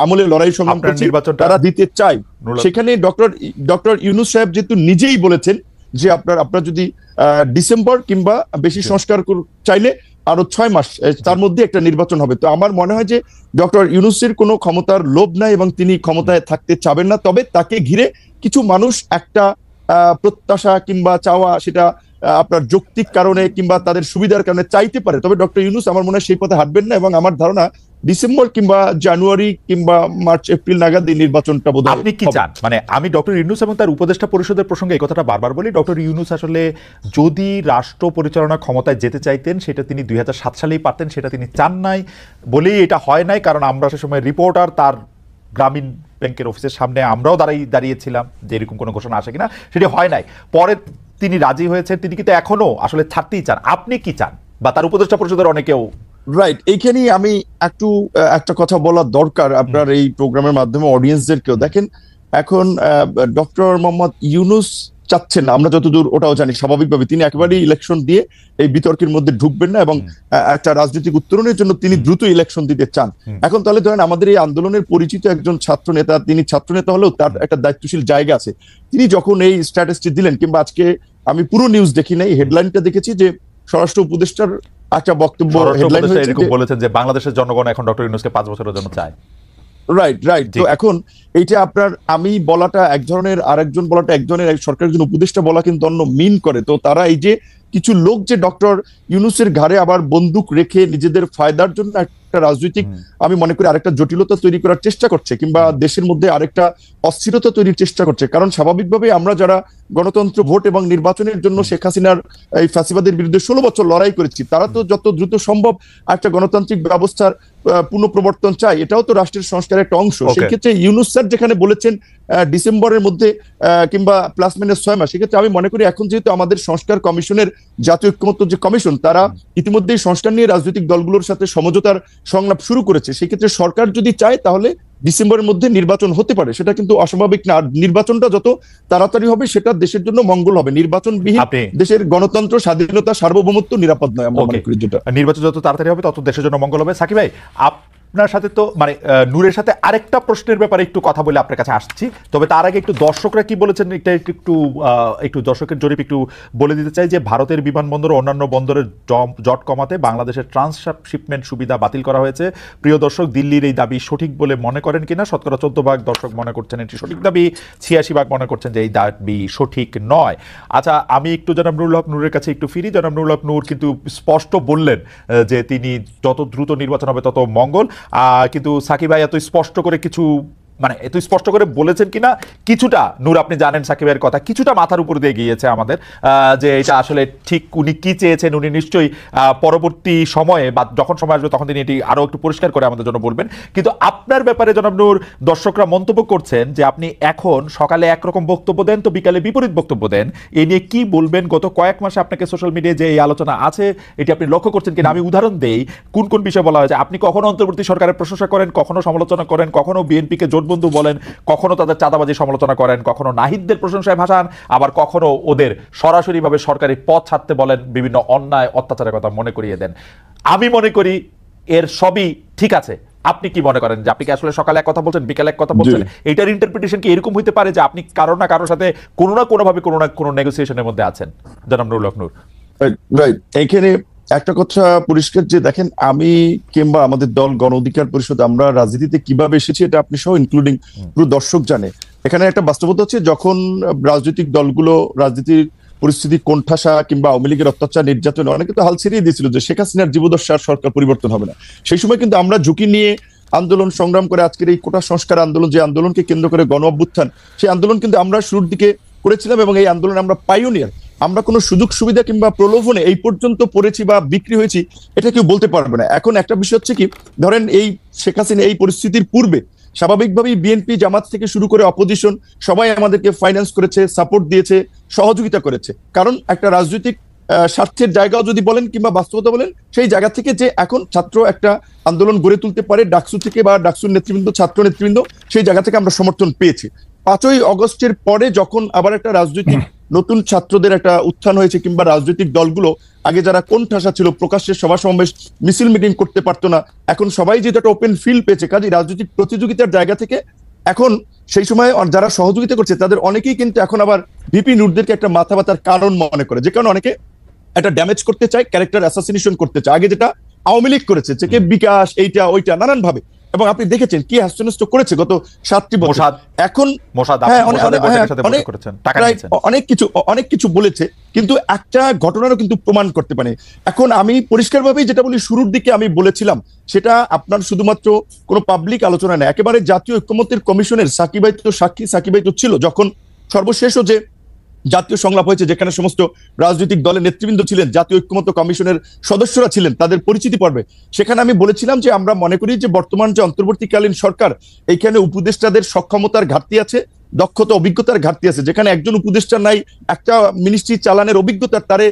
আমলে লড়াই সংগ্রাম করছি তারা দিতে চায়। সেখানে ডক্টর ইউনূস সাহেব যেহেতু নিজেই বলেছেন যে আপনার যদি ডিসেম্বর কিংবা বেশি সংস্কার চাইলে আরো 6 মাস তার মধ্যে একটা নির্বাচন হবে। তো আমার মনে হয় যে ডক্টর ইউনূসের কোনো ক্ষমতার লোভ নাই এবং তিনি ক্ষমতায় থাকতে চাবেন না। তবে তাকে ঘিরে কিছু মানুষ একটা প্রত্যাশা কিংবা চাওয়া, সেটা আপনার যৌক্তিক কারণে কিংবা তাদের সুবিধার কারণে চাইতে পারে। তবে ডক্টর ইউনূস আমার মনে হয় সেই পথে হাঁটবেন না, এবং আমার ধারণা ডিসেম্বর কিংবা জানুয়ারি কিংবা মার্চ এপ্রিল নাগাদ এই নির্বাচনটা বোধহয়। আপনি কি চান? মানে আমি ডক্টর ইউনূস এবং তার উপদেষ্টা পরিষদের প্রসঙ্গে এই কথাটা বারবার বলি, ডক্টর ইউনূস আসলে যদি রাষ্ট্র পরিচালনা ক্ষমতায় যেতে চাইতেন সেটা তিনি 2007 সালেই পারতেন, সেটা তিনি চান নাই বলেই এটা হয় নাই। কারণ আমরা সে সময় রিপোর্টার তার গ্রামীণ ব্যাংকের অফিসের সামনে আমরাও দাঁড়িয়েছিলাম যে এরকম কোনো ঘোষণা আসে কিনা, সেটি হয় নাই। পরে তিনি রাজি হয়েছেন, তিনি কিন্তু এখনো আসলে ছাড়তেই চান। আপনি কি চান, বা তার উপদেষ্টা পরিষদের অনেকেও? রাইট, এইখানেই আমি একটা কথা বলা দরকার আপনার এই প্রোগ্রামের মাধ্যমে অডিয়েন্সদেরকেও। দেখেন, এখন ডক্টর মোহাম্মদ ইউনূস চাচ্ছেন না, আমরা যতদূর ওটাও জানি স্বাভাবিকভাবে তিনি একেবারেই ইলেকশন দিয়ে এই বিতর্কের মধ্যে ঢুকবেন না, এবং একটা রাজনৈতিক উত্তরণের জন্য তিনি দ্রুত ইলেকশন দিতে চান। এখন তাহলে ধরেন আমাদের এই আন্দোলনের পরিচিত একজন ছাত্র নেতা, তিনি ছাত্র নেতা হলেও তার একটা দায়িত্বশীল জায়গা আছে। তিনি যখন এই স্ট্যাটাসটি দিলেন, কিংবা আজকে আমি পুরো নিউজ দেখি নাই, হেডলাইনটা দেখেছি যে স্বরাষ্ট্র উপদেষ্টার একটা বক্তব্য হেডলাইন বলেছেন যে বাংলাদেশের জনগণ এখন ডক্টর ইউনূসকে 5 বছরের জন্য চায়। রাইট। তো এখন এইটা আপনার আমি বলাটা এক ধরনের, আরেকজন বলাটা এক ধরনের, সরকারের একজন উপদেষ্টা বলা কিন্তু অন্য মিন করে। তো তারা এই যে কিছু লোক যে ডক্টর ইউনূসের ঘাড়ে আবার বন্দুক রেখে নিজেদের ফায়দার জন্য একটা রাজনৈতিক, আমি মনে করি আরেকটা জটিলতা তৈরি করার চেষ্টা করছে, কিংবা দেশের মধ্যে আরেকটা অস্থিরতা তৈরির চেষ্টা করছে। কারণ স্বাভাবিকভাবে আমরা যারা গণতন্ত্র, ভোট এবং নির্বাচনের জন্য শেখ হাসিনার এই ফ্যাসিবাদের বিরুদ্ধে 16 বছর লড়াই করেছি, তারা তো যত দ্রুত সম্ভব একটা গণতান্ত্রিক ব্যবস্থার পুনঃপ্রবর্তন চাই। এটাও তো রাষ্ট্রের সংস্কারের একটা অংশ। সেই ক্ষেত্রে ইউনূস স্যার যেখানে বলেছেন ডিসেম্বরের মধ্যে কিংবা প্লাস মাইনাস 6 মাস, সেক্ষেত্রে আমি মনে করি এখন যেহেতু আমাদের সংস্কার কমিশনের, জাতীয় ঐক্যমত্য যে কমিশন, তারা ইতিমধ্যেই সংস্কার নিয়ে রাজনৈতিক দলগুলোর সাথে সমঝোতার সংলাপ শুরু করেছে। সেই ক্ষেত্রে সরকার যদি চায় তাহলে ডিসেম্বরের মধ্যে নির্বাচন হতে পারে, সেটা কিন্তু অস্বাভাবিক না। আর নির্বাচনটা যত তাড়াতাড়ি হবে সেটা দেশের জন্য মঙ্গল হবে। নির্বাচনবিহীন দেশের গণতন্ত্র, স্বাধীনতা, সার্বভৌমত্ব নিরাপদ নয়। আমরা মনে করি যেটা নির্বাচন যত তাড়াতাড়ি হবে তত দেশের জন্য মঙ্গল হবে। সাকিব ভাই, আপনার সাথে তো মানে নূরের সাথে আরেকটা প্রশ্নের ব্যাপারে একটু কথা বলে আপনার কাছে আসছি, তবে তার আগে একটু দর্শকরা কি বলেছেন একটু দর্শকের জরিপ একটু বলে দিতে চাই যে ভারতের বিমানবন্দর ও অন্যান্য বন্দরের জট কমাতে বাংলাদেশের ট্রান্সশিপমেন্ট সুবিধা বাতিল করা হয়েছে। প্রিয় দর্শক, দিল্লির এই দাবি সঠিক বলে মনে করেন কিনা? শতকরা 14% দর্শক মনে করছেন এটি সঠিক দাবি, 86% মনে করছেন যে এই দাবি সঠিক নয়। আচ্ছা, আমি একটু জনাব নুরুল হক নূরের কাছে একটু ফিরি। জনাব নুরুল হক নূর কিন্তু স্পষ্ট বললেন যে তিনি যত দ্রুত নির্বাচন হবে তত মঙ্গল। কিন্তু সাকিব ভাই এত স্পষ্ট করে এত স্পষ্ট করে বলেছেন কিনা কিছুটা, নূর আপনি জানেন সাকিব ভাইয়ের কথা কিছুটা মাথার উপর দিয়ে গিয়েছে আমাদের, যে এটা আসলে ঠিক উনি কি চেয়েছেন উনি নিশ্চয়ই পরবর্তী সময়ে বা যখন সময় আসবে তখন তিনি এটি আরো একটু পরিষ্কার করে আমাদের জন্য বলবেন। কিন্তু আপনার ব্যাপারে জনাব নূর, দর্শকরা মন্তব্য করছেন যে আপনি এখন সকালে একরকম বক্তব্য দেন তো বিকালে বিপরীত বক্তব্য দেন, এই নিয়ে কি বলবেন? গত কয়েক মাসে আপনাকে সোশ্যাল মিডিয়ায় যে এই আলোচনা আছে এটি আপনি লক্ষ্য করছেন কিনা? আমি উদাহরণ দেই কোন কোন বিষয় বলা হয়েছে। আপনি কখনো অন্তর্বর্তী সরকারের প্রশংসা করেন, কখনো সমালোচনা করেন, কখনো বিএনপিকে জোটবন্ধু বলেন, কখনো তাদের চাঁদাবাজি সমালোচনা করেন, কখনো নাহিদদের প্রশংসায় ভাসান, আবার কখনো ওদের সরাসরিভাবে সরকারি পথ ছাড়তে বলেন, বিভিন্ন অন্যায় অত্যাচারের কথা মনে করিয়ে দেন। আমি মনে করি এর সবই ঠিক আছে। আপনি কি মনে করেন যে আপনি কি আসলে সকালে এক কথা বলছেন, বিকালে এক কথা বলছেন? এইটার ইন্টারপ্রিটেশন কি এরকম হইতে পারে যে আপনি কারো না কারোর সাথে কোনো না কোনো নেগোসিয়েশনের মধ্যে আছেন? জনাব নুরুল হক নূর। রাইট, এইখানে একটা কথা পরিষ্কার যে দেখেন, আমি কিংবা আমাদের দল গণ অধিকার পরিষদ, আমরা রাজনীতিতে কিভাবে এসেছি এটা আপনি সহ ইনক্লুডিং পুরো দর্শক জানে। এখানে একটা বাস্তবতা হচ্ছে, যখন রাজনৈতিক দলগুলো রাজনীতির পরিস্থিতি কোণঠাসা কিংবা আওয়ামী লীগের অত্যাচার নির্যাতন অনেকে তো হাল ছেড়িয়ে দিয়েছিল যে শেখ হাসিনার জীবদ্দশার সরকার পরিবর্তন হবে না, সেই সময় কিন্তু আমরা ঝুঁকি নিয়ে আন্দোলন সংগ্রাম করে আজকের এই কোটা সংস্কার আন্দোলন, যে আন্দোলনকে কেন্দ্র করে গণ অভ্যুত্থান, সেই আন্দোলন কিন্তু আমরা শুরুর দিকে করেছিলাম এবং এই আন্দোলনে আমরা পাইওনিয়ার। আমরা কোনো সুযোগ সুবিধা কিংবা প্রলোভনে এই পর্যন্ত পড়েছি বা বিক্রি হয়েছি এটা কেউ বলতে পারবে না। এখন একটা বিষয় হচ্ছে কি, ধরেন এই শেখ হাসিনা এই পরিস্থিতির পূর্বে স্বাভাবিকভাবেই বিএনপি, জামাত থেকে শুরু করে অপোজিশন সবাই আমাদেরকে ফাইন্যান্স করেছে, সাপোর্ট দিয়েছে, সহযোগিতা করেছে। কারণ একটা রাজনৈতিক স্বার্থের জায়গাও যদি বলেন কিংবা বাস্তবতা বলেন, সেই জায়গা থেকে যে এখন ছাত্র একটা আন্দোলন গড়ে তুলতে পারে ডাকসু থেকে বা ডাকসুর নেতৃবৃন্দ, ছাত্র নেতৃবৃন্দ, সেই জায়গা থেকে আমরা সমর্থন পেয়েছি। 5ই অগস্টের পরে যখন আবার একটা রাজনৈতিক নতুন ছাত্রদের একটা উত্থান হয়েছে, কিংবা রাজনৈতিক দলগুলো আগে যারা কোণঠাসা ছিল, প্রকাশ্যে সভা সমাবেশ মিছিল মিটিং করতে পারতো না, এখন সবাই যেটা একটা ওপেন ফিল্ড পেয়েছে, কাজে রাজনৈতিক প্রতিযোগিতার জায়গা থেকে এখন সেই সময় যারা সহযোগিতা করছে তাদের অনেকেই কিন্তু এখন আবার ভিপি নুরদেরকে একটা মাথা ব্যথার কারণ মনে করে, যে কারণে অনেকে একটা ড্যামেজ করতে চায়, ক্যারেক্টার অ্যাসাসিনেশন করতে চায়। আগে যেটা আওয়ামী লীগ করেছে, যে বিকাশ এইটা ওইটা নানান ভাবে, এবং আপনি দেখেছেন কি হাস্যনষ্ট করেছে গত 7টি বছর। এখন অনেক কিছু বলেছে, কিন্তু একটা ঘটনারও কিন্তু প্রমাণ করতে পারে। এখন আমি পরিষ্কারভাবেই যেটা বলি, শুরুর দিকে আমি বলেছিলাম, সেটা আপনার শুধুমাত্র কোনো পাবলিক আলোচনা নেই, একেবারে জাতীয় ঐক্যমত্যের কমিশনের সাকিব ভাই তো সাক্ষী, সাকিব ভাই তো ছিল যখন সর্বশেষও যে জাতীয় সংলাপ হয়েছে, যেখানে সমস্ত রাজনৈতিক দলের নেতৃবৃন্দ ছিলেন, জাতীয় ঐক্যমত্য কমিশনের সদস্যরা ছিলেন, তাদের পরিচিতি পর্বে সেখানে আমি বলেছিলাম যে আমরা মনে করি যে বর্তমান যে অন্তর্বর্তীকালীন সরকার, এইখানে উপদেষ্টাদের সক্ষমতার ঘাটতি আছে, দক্ষতা অভিজ্ঞতার ঘাটতি আছে। যেখানে একজন উপদেষ্টা নাই, একটা মিনিস্ট্রি চালানের অভিজ্ঞতা তারে